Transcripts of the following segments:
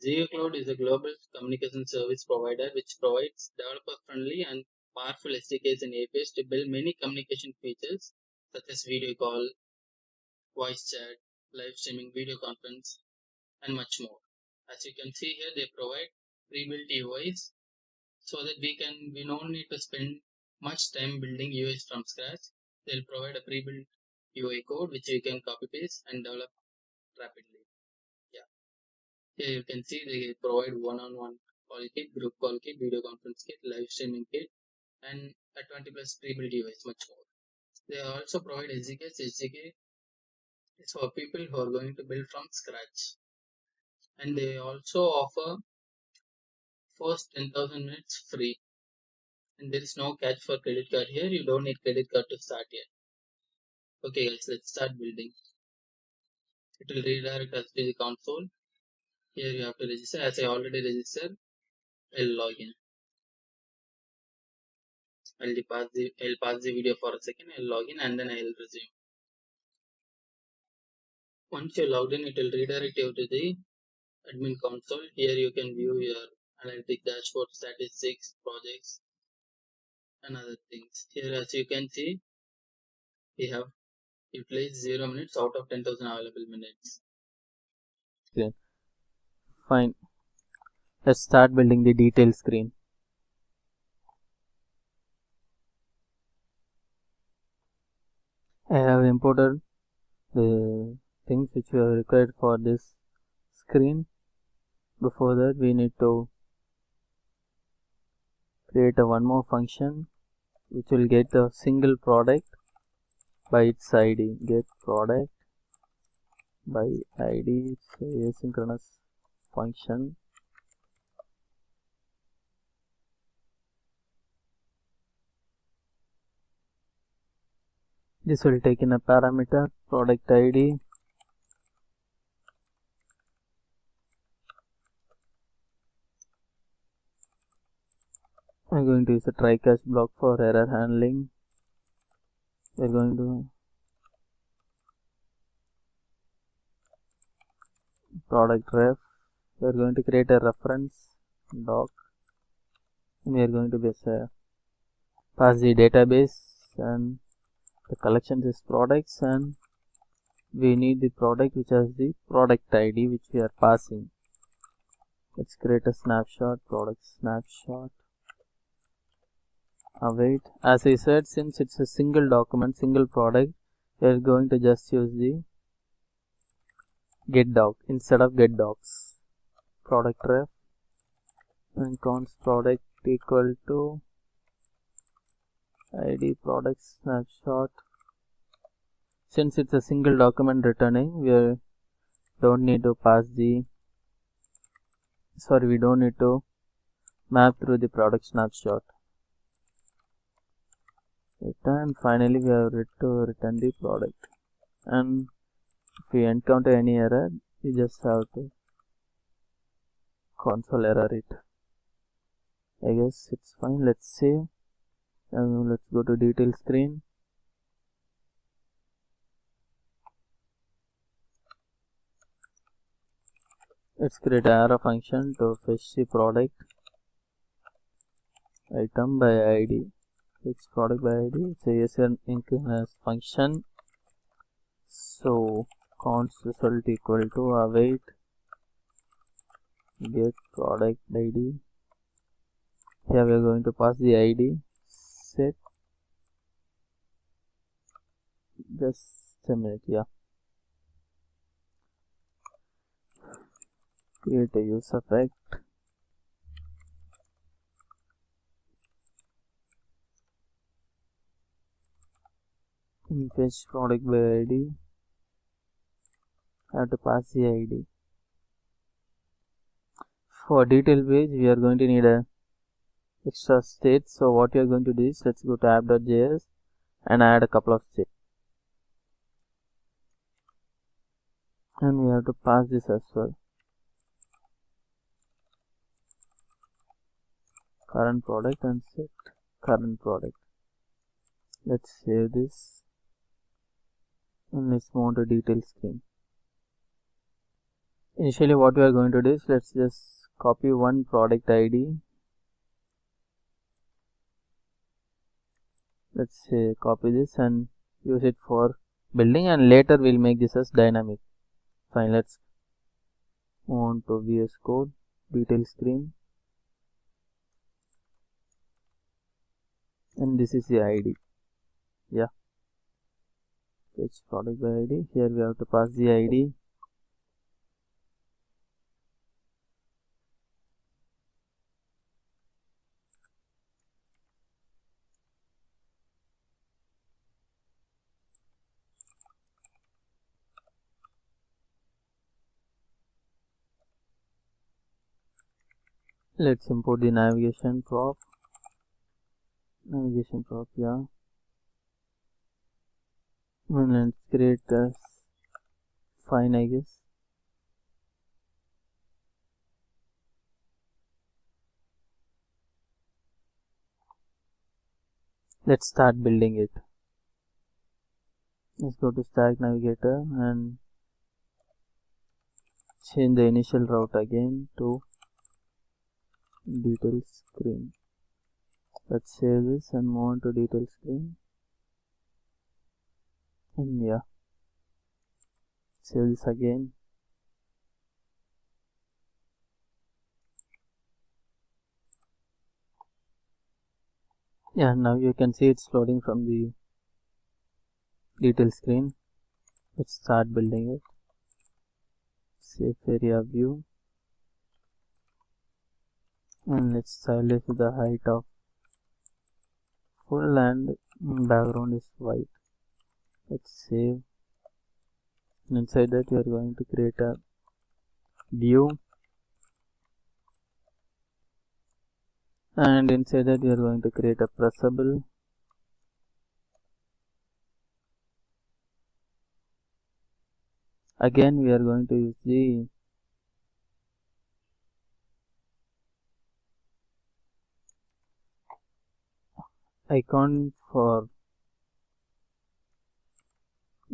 ZEGOCLOUD is a global communication service provider which provides developer-friendly and powerful SDKs and APIs to build many communication features such as video call, voice chat, live streaming, video conference, and much more. As you can see here, they provide pre-built UIs so that we don't need to spend much time building UIs from scratch. They'll provide a pre-built UI code which you can copy paste and develop rapidly. Yeah. Here you can see they provide one-on-one call kit, group call kit, video conference kit, live streaming kit, and a 20 plus pre-built UIs, much more. They also provide SDKs. SDK is for people who are going to build from scratch. And they also offer first 10,000 minutes free. And there is no catch for credit card here. You don't need credit card to start yet. Okay guys, let's start building. It will redirect us to the console. Here you have to register. As I already registered, I'll log in. I'll pause the video for a second. I'll log in and then I'll resume. Once you're logged in, it will redirect you to the admin console. Here you can view your analytic dashboard, statistics, projects, and other things. Here, as you can see, we have utilized 0 minutes out of 10,000 available minutes. Screen. Fine. Let's start building the detail screen. I have imported the things which we have required for this screen. Before that, we need to create one more function which will get the single product by its ID. Get product by ID. It's a asynchronous function. This will take in a parameter product ID. I'm going to use a try catch block for error handling. We're going to product ref. We're going to create a reference doc. And we are going to pass the database, and the collection is products, and we need the product which has the product ID which we are passing. Let's create a snapshot, product snapshot. Await. As I said, since it's a single document, single product, we are going to just use the get doc instead of get docs. Product ref and const product equal to ID product snapshot. Since it's a single document returning, we don't need to map through the product snapshot. Return. Finally, we have to return the product. And if we encounter any error, we just have to console error it. I guess it's fine. Let's save. And let's go to detail screen. Let's create an arrow function to fetch the product item by ID. Fetch product by ID. It's a asynchronous function. So const result equal to await get product ID. Here we are going to pass the ID. Set. Just a minute. Yeah. Create a use effect. Fetch product by ID. I have to pass the ID. For detail page, we are going to need a extra state. So what we are going to do is, let's go to app.js and add a couple of states. And we have to pass this as well. Current product and set current product. Let's save this and let's move to detail screen. Initially what we are going to do is let's just copy one product ID. Let's say copy this and use it for building, and later we'll make this as dynamic. Fine, let's move on to VS Code detail screen, and this is the ID. Yeah, fetch product by ID. Here we have to pass the ID. Let's import the navigation prop. Yeah, and let's create a fine, I guess. Let's start building it. Let's go to Stack Navigator and change the initial route again to detail screen. Let's save this and move on to detail screen. And yeah, save this again. Yeah, now you can see it's loading from the detail screen. Let's start building it. Safe area view, and let's style it with the height of full and background is white. Let's save, and inside that we are going to create a view, and inside that we are going to create a pressable. Again we are going to use the icon for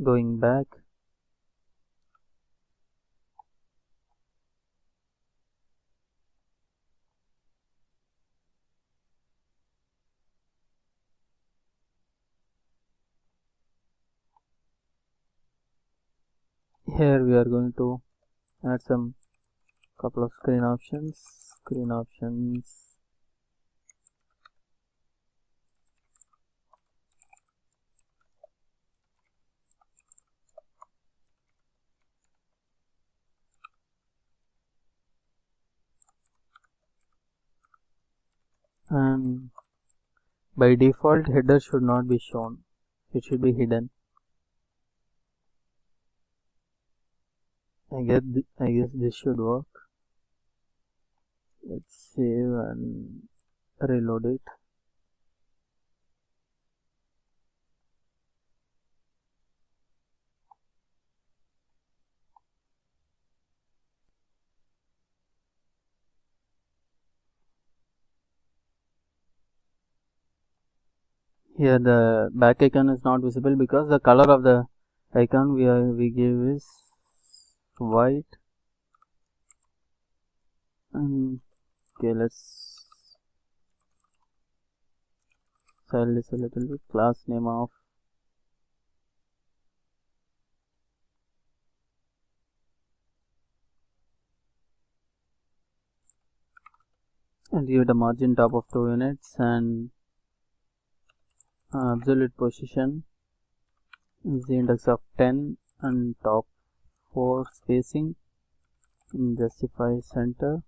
going back. Here we are going to add some couple of screen options. And by default header should not be shown, it should be hidden. I guess this should work. Let's save and reload it. Here the back icon is not visible because the color of the icon we give is white. And okay, let's style this a little bit. Class name of and give it a margin top of 2 units and absolute position is the index of 10 and top 4 spacing. Justify center,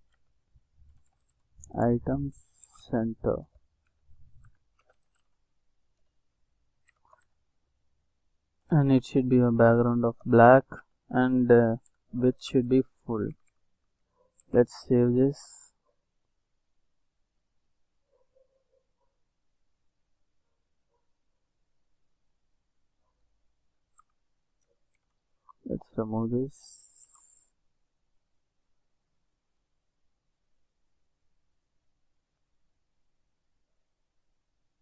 items center, and it should be a background of black and width should be full. Let's save this. Let's remove this.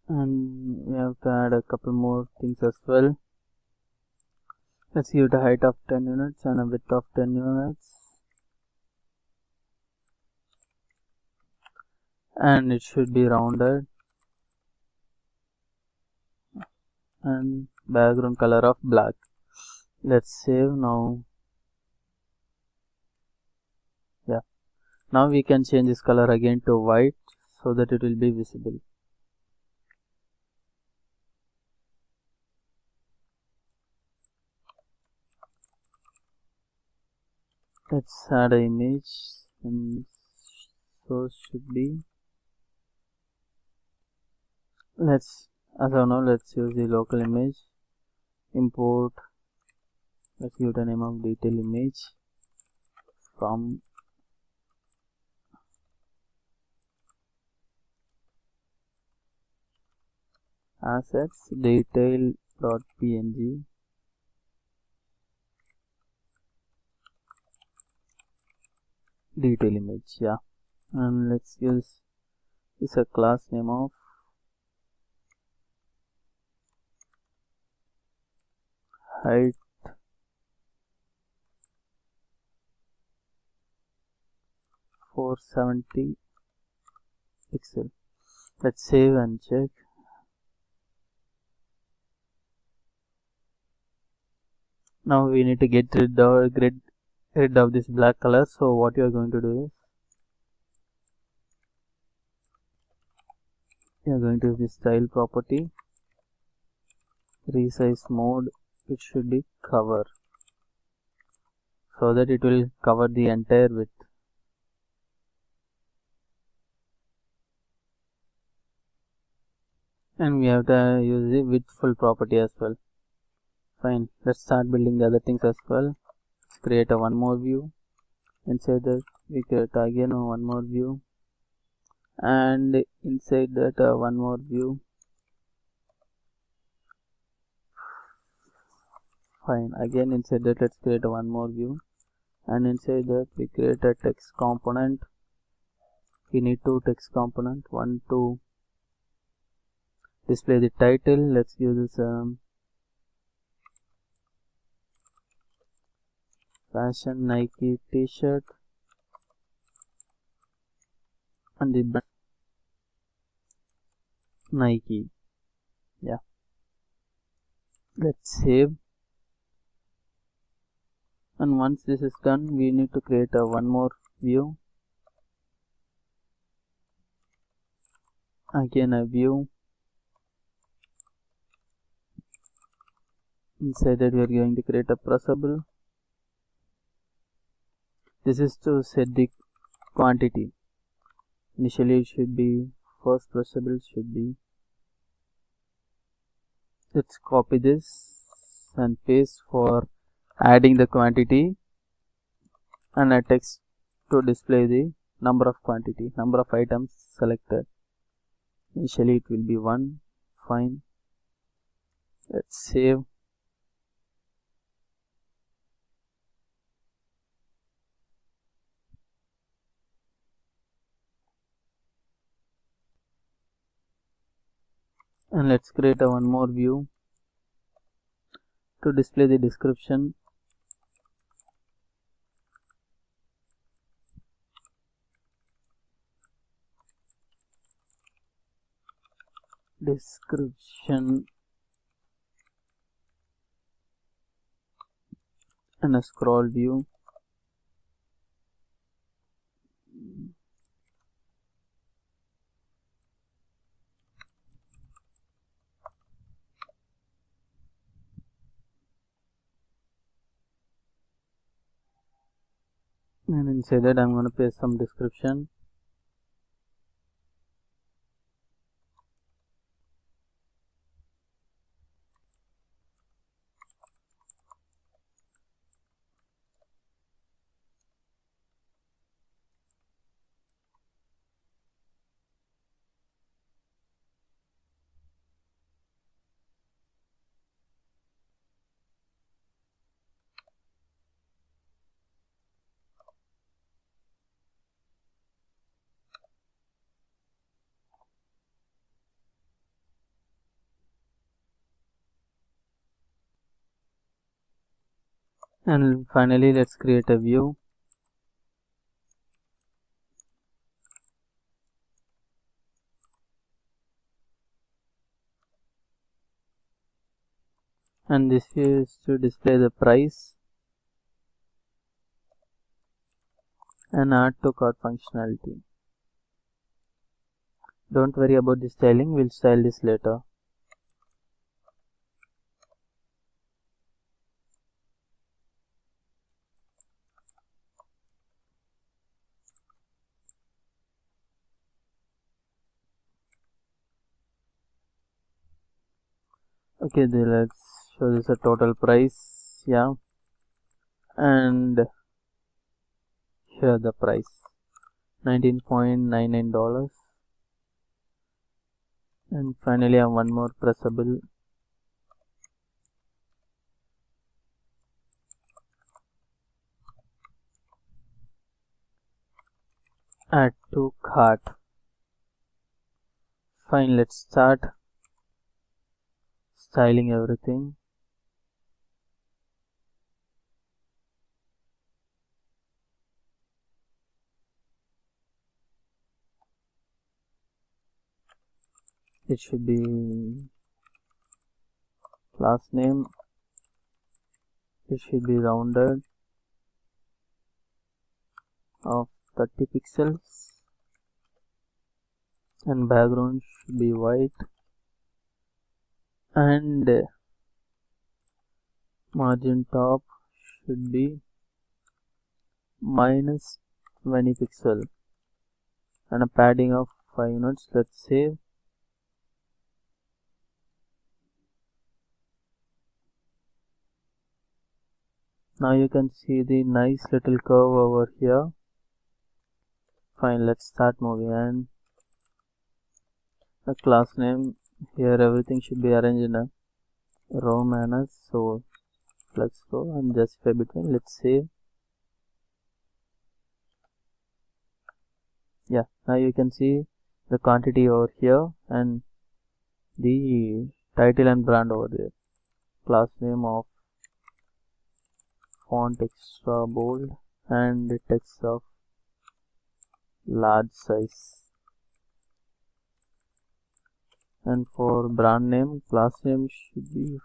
And we have to add a couple more things as well. Let's give it a height of 10 units and a width of 10 units. and it should be rounded, and background color of black. Let's save now. Yeah, now we can change this color again to white so that it will be visible. Let's add an image, and so should be. Let's, as of now, let's use the local image. Import. Let's give the name of detail image from assets detail.png. Detail image, yeah, and let's use this a class name of height 470 pixel. Let's save and check. Now we need to get rid of this black color. So what you are going to do is you are going to use this style property, resize mode. It should be cover, so that it will cover the entire width. And we have to use the width full property as well. Fine, let's start building the other things as well. Let's create a one more view. Inside that we create again one more view, and inside that one more view. Fine, again inside that let's create a one more view, and inside that we create a text component. We need two text component, one to display the title. Let's use this fashion Nike t-shirt, and the brand Nike. Yeah, let's save. And once this is done, we need to create a one more view, again a view. Inside that we are going to create a pressable. This is to set the quantity. Initially it should be, first pressable should be. Let's copy this and paste for adding the quantity, and a text to display the number of quantity, number of items selected. Initially it will be 1. Fine, let's save. And let's create a one more view to display the description. And a scroll view. And inside that I'm going to paste some description. And finally let's create a view. and this is to display the price and add to cart functionality. Don't worry about the styling, we'll style this later. Okay, then let's show this a total price. Yeah, and here the price $19.99, and finally I have one more pressable. Add to cart. Fine, let's start styling everything. It should be class name, it should be rounded of 30 pixels, and background should be white, and margin top should be minus 20 pixel, and a padding of 5 units. Let's save. Now you can see the nice little curve over here. Fine, let's start moving. And the class name, here everything should be arranged in a row manner, so flex row and justify between. Let's save. Yeah, now you can see the quantity over here and the title and brand over there. Class name of font extra bold and text of large size. And for brand name, class name should be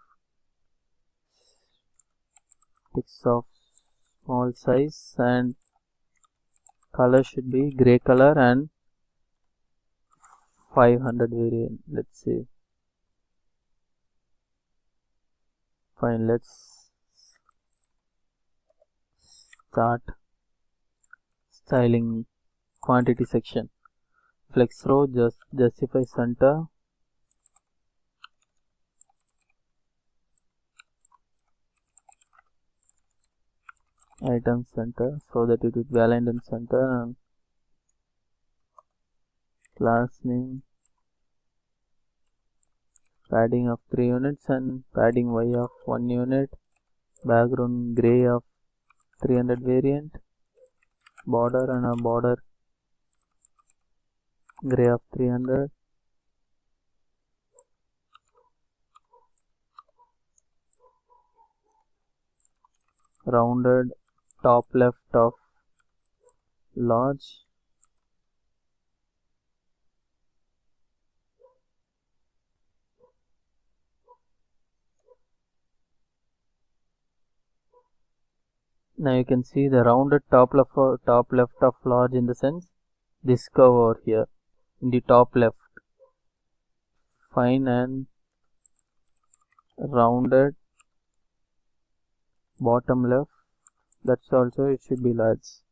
text of small size, and color should be gray color and 500 variant. Let's see. Fine, let's start styling quantity section. Flex row, just justify center, item center, so that it will be aligned in center, and class name, padding of 3 units and padding Y of 1 unit, background gray of 300 variant, border and a border gray of 300, rounded top left of large, now you can see the rounded top left of large, in the sense this curve over here in the top left. Fine, and rounded bottom left, that's also, it should be large.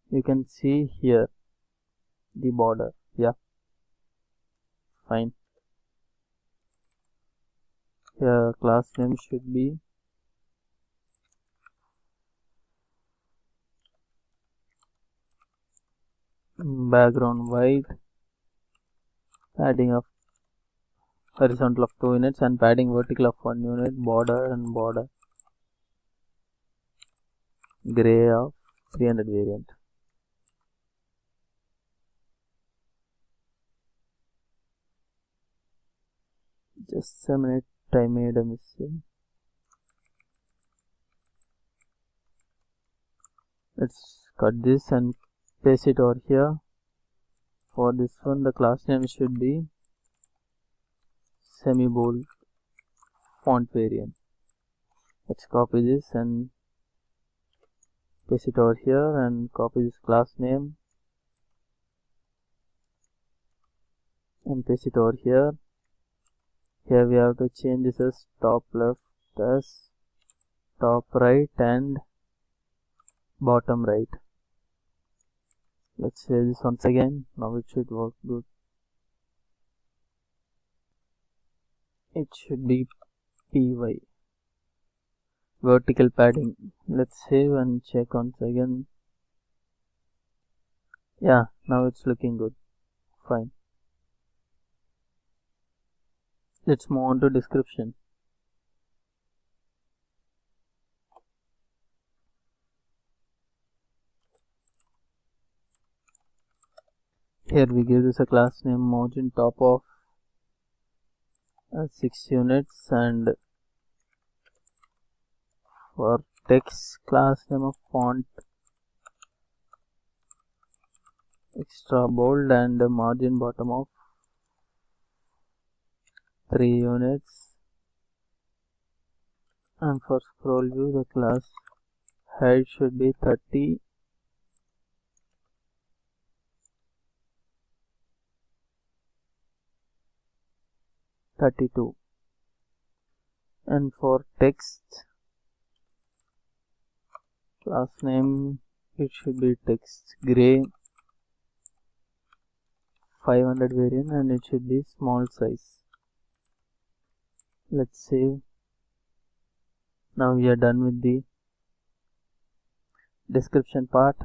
You can see here the border. Yeah, fine. Here class name should be background white, padding of horizontal of 2 units and padding vertical of 1 unit, border and border gray of 300 variant. Just a minute, I made a mistake. Let's cut this and paste it over here. For this one, the class name should be semi bold font variant. Let's copy this and paste it over here and copy this class name and paste it over here. Here we have to change this as top left as top right and bottom right. Let's save this once again. Now it should work good. It should be py. Vertical padding. Let's save and check once again. Yeah, now it's looking good. Fine. Let's move on to description. Here we give this a class name margin top of 6 units, and for text class name of font extra bold and margin bottom of 3 units, and for scroll view the class height should be 30, and for text class name it should be text gray 500 variant and it should be small size. Let's save. Now we are done with the description part.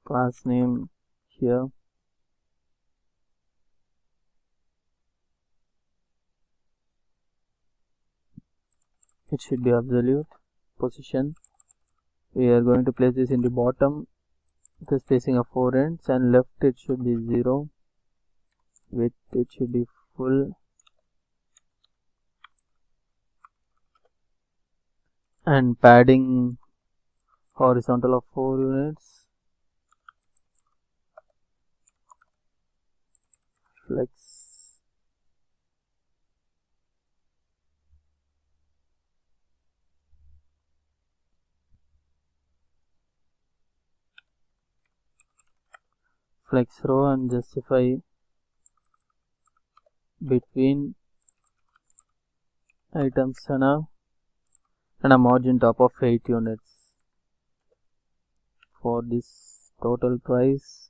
Class name here, it should be absolute. Position, we are going to place this in the bottom with a spacing of 4 ends, and left it should be 0, width it should be full, and padding horizontal of 4 units, flex, flex row, and justify between items and a margin top of 8 units. For this total price,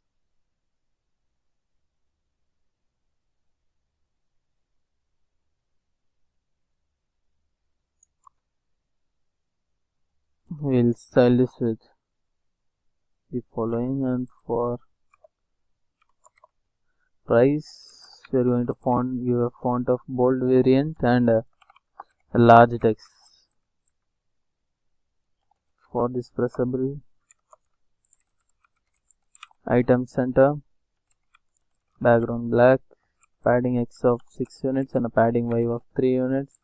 we'll style this with the following, and for price we are going to give a font of bold variant and a large text. For this pressable, item center, background black, padding X of 6 units and a padding Y of 3 units,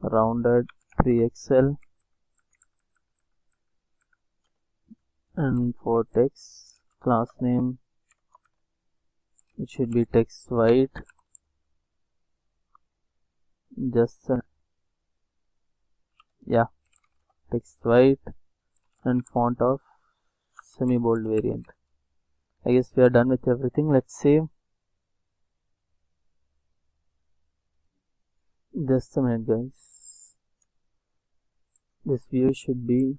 rounded 3XL, and for text class name it should be text white, text white, and font of semi bold variant. I guess we are done with everything. Let's save. Just a minute guys, this view should be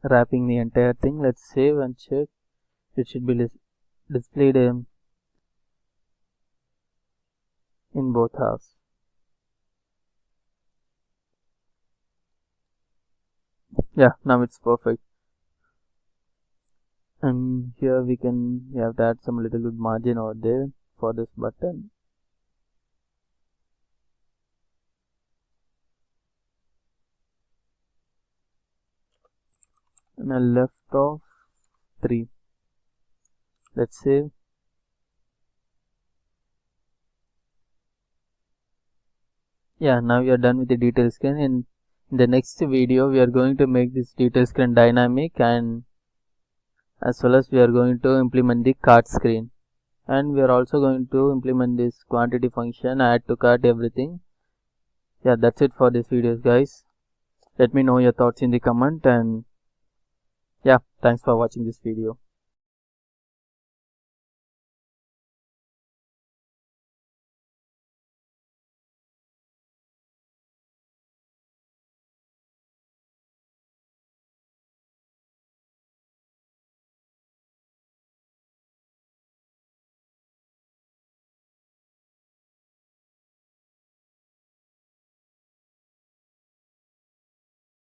wrapping the entire thing. Let's save and check. It should be displayed in both halves. Yeah, now it's perfect. And here we have to add some little bit margin over there for this button. And a left of 3. Let's save. Yeah, now we are done with the detail screen. In the next video we are going to make this detail screen dynamic, and as well as we are going to implement the cart screen. and we are also going to implement this quantity function, add to cart, everything. Yeah, that's it for this video, guys. Let me know your thoughts in the comment, and yeah, thanks for watching this video.